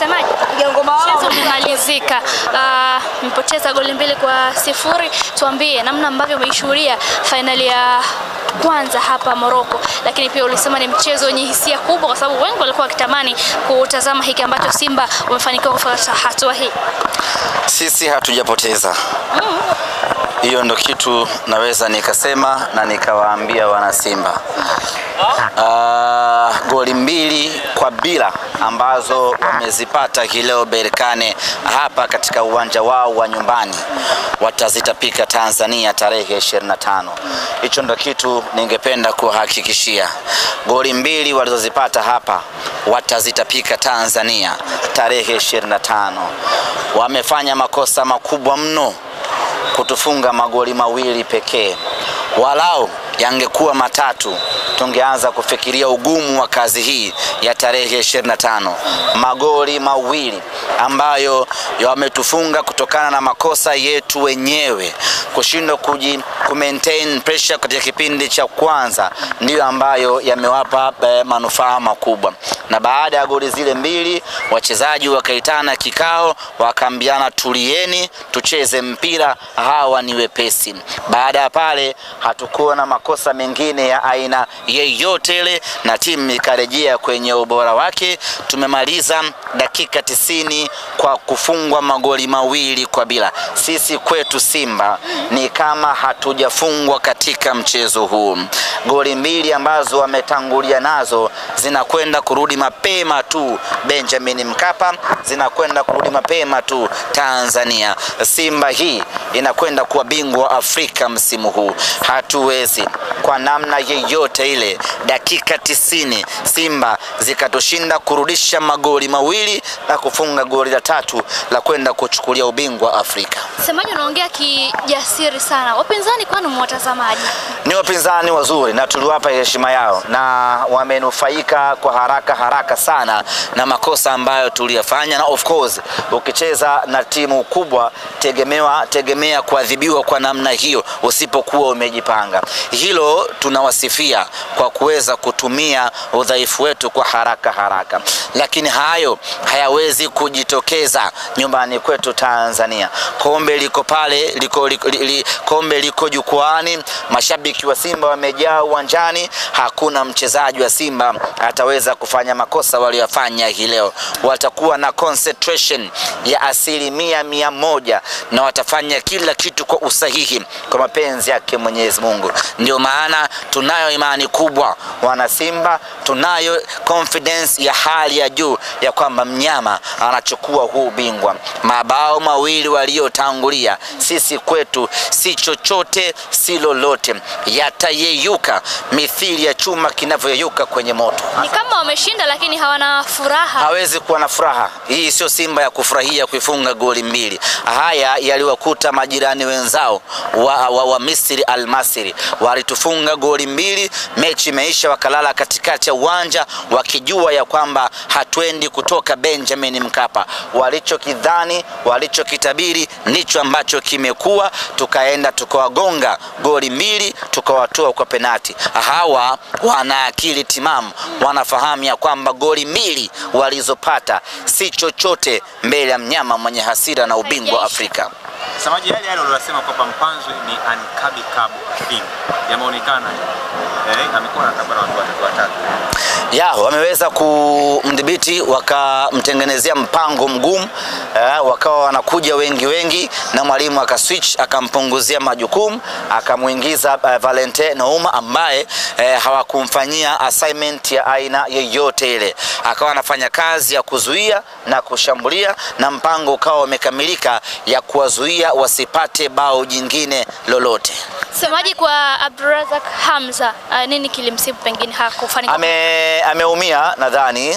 Msemaji, mchezo umemalizika. Mpoteza goli 2-0. Tuambie namna ambavyo umeishuhudia finali ya kwanza hapa Morocco, lakini pia ulisema ni mchezo wenye hisia kubwa kwa sababu wengi walikuwa wakitamani kutazama hiki ambacho Simba wamefanikiwa kufika hatua hii. Sisi hatujapoteza. Hiyo ndo kitu naweza nikasema na nikawaambia wana Simba. Goli 2-0 ambazo wamezipata leo Berkane hapa katika uwanja wao wa nyumbani, watazitapika Tanzania tarehe 25. Hicho ndo kitu ningependa kuhakikishia. Goli 2 walizozipata hapa watazitapika Tanzania tarehe 25. Wamefanya makosa makubwa mno kutufunga magoli 2 pekee. Walau yangekuwa 3 tungeanza kufikiria ugumu wa kazi hii ya tarehe 25. Magoli 2 ambayo yametufunga kutokana na makosa yetu wenyewe, kushindwa maintain pressure katika kipindi cha kwanza, ndio ambayo yamewapa manufaa makubwa. Na baada ya goli zile 2 wachezaji wakaitana kikao, wakaambiana tulieni, tucheze mpira, hawa ni wepesi. Baada ya pale hatukuwa na makosa mengine ya aina yeyote ile na timu ikarejea kwenye ubora wake. Tumemaliza dakika 90 kwa kufungwa magoli 2-0. Sisi kwetu Simba ni kama hatujafungwa katika mchezo huu. Goli 2 ambazo wametangulia nazo zinakwenda kurudi mapema tu Benjamin Mkapa, zinakwenda kurudi mapema tu Tanzania. Simba hii inakwenda kuwa bingwa Afrika msimu huu. Hatuwezi kwa namna yeyote ile dakika 90 Simba zikatushinda kurudisha magoli 2 na kufunga goli la 3 la kwenda kuchukulia ubingwa Afrika. Msemaji, unaongea kijasiri sana. Wapinzani kwani mwatazamaji? Ni wapinzani wazuri na tuliwapa heshima yao na wamenufaika kwa haraka sana na ambayo tuliyafanya. Na of course ukicheza na timu kubwa tegemea kuadhibiwa kwa namna hiyo usipokuwa umejipanga. Hilo tunawasifia kwa kuweza kutumia udhaifu wetu kwa haraka. Lakini hayo hayawezi kujitokeza nyumbani kwetu Tanzania. Kombe liko pale, kombe liko jukwani, mashabiki wa Simba wamejaa uwanjani. Hakuna mchezaji wa Simba ataweza kufanya makosa waliyofanya hii leo. Watakuwa na concentration ya 100% na watafanya kila kitu kwa usahihi kwa mapenzi yake Mwenyezi Mungu. Ndio maana tunayo imani kubwa wana Simba, tunayo confidence ya hali ya juu ya kwamba mnyama anachukua huu bingwa. Mabao 2 waliotangulia sisi kwetu si chochote si lolote, yatayeyuka mithili ya chuma kinavyoyeyuka kwenye moto. Ni kama wameshinda lakini hawana furaha. Hawezi kuwa na furaha. Hii sio Simba ya kufurahia kuifunga goli 2. Haya yaliwakuta majirani wenzao wa Misri Al Masry. Walitufunga goli 2, mechi imeisha, wakalala katikati ya uwanja wakijua ya kwamba hatuendi kutoka Benjamin Mkapa. Walichokidhani, walichokitabiri ndicho ambacho kimekuwa. Tukaenda tukawagonga goli 2, tukawatoa kwa penalti. Hawa wana akili timamu, wanafahamu ya kwamba goli 2 walizopata si chochote mbele ya mnyama mwenye hasira na ubingwa Afrika. Samaji, yale unasema kwamba Mpanzu ni anikabi kabu king yameonekana amekuwa anakabana watu watatu. Wameweza kumdhibiti, wakamtengenezea mpango mgumu, wakawa wanakuja wengi na mwalimu akaswitch, akampunguzia majukumu, akamuingiza Valentine Nouma ambaye hawakumfanyia assignment ya aina yoyote ile. Akawa anafanya kazi ya kuzuia na kushambulia na mpango ukawa umekamilika ya kuwazuia wasipate bao jingine lolote. Msemaji, kwa Abdurazak Hamza, nini kilimsibu pengine hakufanikiwa? Ameumia nadhani,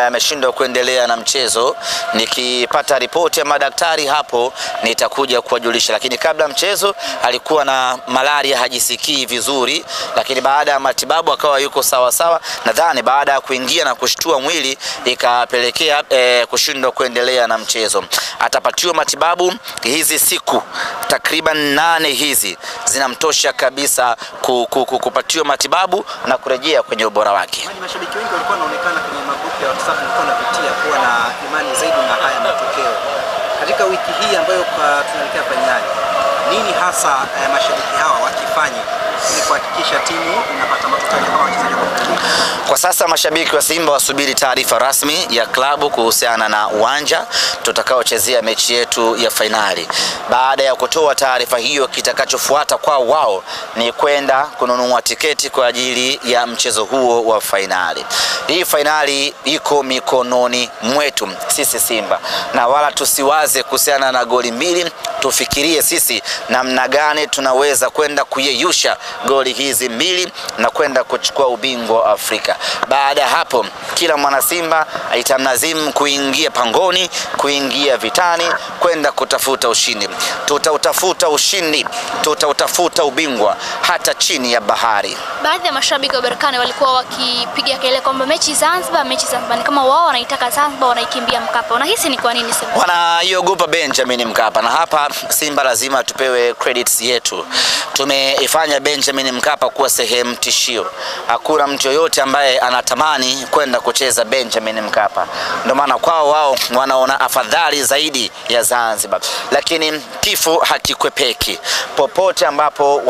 ameshindwa kuendelea na mchezo. Nikipata ripoti ya madaktari hapo nitakuja kuwajulisha, lakini kabla mchezo alikuwa na malaria, hajisikii vizuri, lakini baada ya matibabu akawa yuko sawa. Nadhani baada ya kuingia na kushtua mwili ikapelekea kushindwa kuendelea na mchezo. Atapatiwa matibabu hizi siku takriban 8 hizi zinamtosha kabisa kupatiwa matibabu na kurejea kwenye ubora wake. Mashabiki wengi walikuwa wanaonekana kwenye magrupu ya WhatsApp walikuwa wanapitia kuwa na imani zaidi wiki hii ambayo tunaelekea fainali, nini hasa mashabiki hawa wakifanya ili kuhakikisha timu inapata matokeo kama wachezaji wa Kwa sasa mashabiki wa Simba wasubiri taarifa rasmi ya klabu kuhusiana na uwanja tutakaochezea mechi yetu ya fainali. Baada ya kutoa taarifa hiyo, kitakachofuata kwa wao ni kwenda kununua tiketi kwa ajili ya mchezo huo wa fainali. Hii fainali iko mikononi mwetu sisi Simba, na wala tusiwaze kuhusiana na goli mbili, tufikirie sisi namna gani tunaweza kwenda kuyeyusha goli hizi mbili na kwenda kuchukua ubingwa wa Afrika. Baada ya hapo, kila mwana Simba itamlazimu kuingia pangoni, kuingia vitani, kwenda kutafuta ushindi. Tutautafuta ushindi, tutautafuta ubingwa hata chini ya bahari. Baadhi ya mashabiki wa Berkane walikuwa wakipiga kelele kwamba mechi Zanzibar ni kama wao wanaitaka Zanzibar, wanaikimbia Mkapa. Unahisi ni kwa nini Simba wanaiogopa Benjamin Mkapa? Na hapa Simba lazima tupewe credits yetu. Tumeifanya Benjamin Mkapa kuwa sehemu tishio. Hakuna mtu yoyote ambaye anatamani kwenda kucheza Benjamin Mkapa. Ndio maana kwao wao wanaona afadhali zaidi ya Zanzibar. Lakini kifo hakikwepeki. Popote ambapo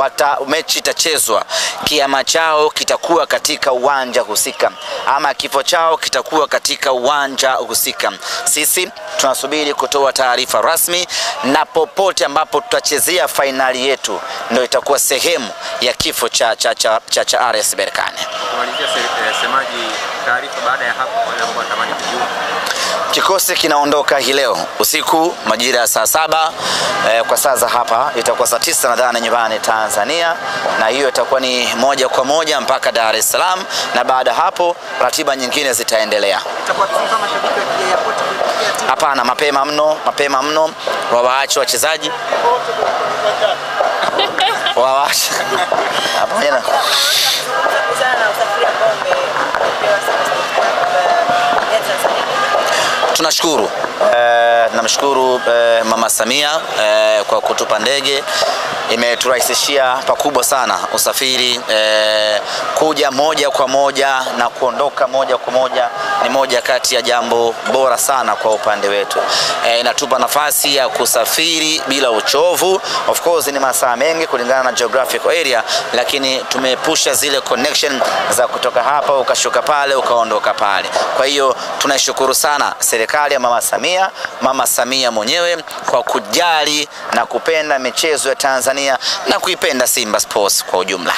mechi itachezwa, kiama chao kitakuwa katika uwanja husika, ama kifo chao kitakuwa katika uwanja husika. Sisi tunasubiri kutoa taarifa rasmi, na popote ambapo tutachezea fainali yetu ndio itakuwa sehemu ya kifo cha RS Berkane. Kumalizia semaji taarifa baada ya hapo wale ambao watamani kujua. Kikosi kinaondoka hii leo usiku majira ya saa 7 kwa saa za hapa, itakuwa saa 9 nadhani nyumbani Tanzania, na hiyo itakuwa ni moja kwa moja mpaka Dar es Salaam, na baada hapo ratiba nyingine zitaendelea. Itakuwa kama mashabiki wa airport? Hapana, mapema mno waache wachezaji waache hapana. Tunashukuru namshukuru Mama Samia kwa kutupa ndege. Imeturahisishia pakubwa sana usafiri, kuja moja kwa moja na kuondoka moja kwa moja ni moja kati ya jambo bora sana kwa upande wetu. Inatupa nafasi ya kusafiri bila uchovu. Of course ni masaa mengi kulingana na geographical area, lakini tumepusha zile connection za kutoka hapa ukashuka pale ukaondoka pale. Kwa hiyo tunashukuru sana serikali ya Mama Samia mwenyewe kwa kujali na kupenda michezo ya Tanzania na kuipenda Simba Sports kwa ujumla.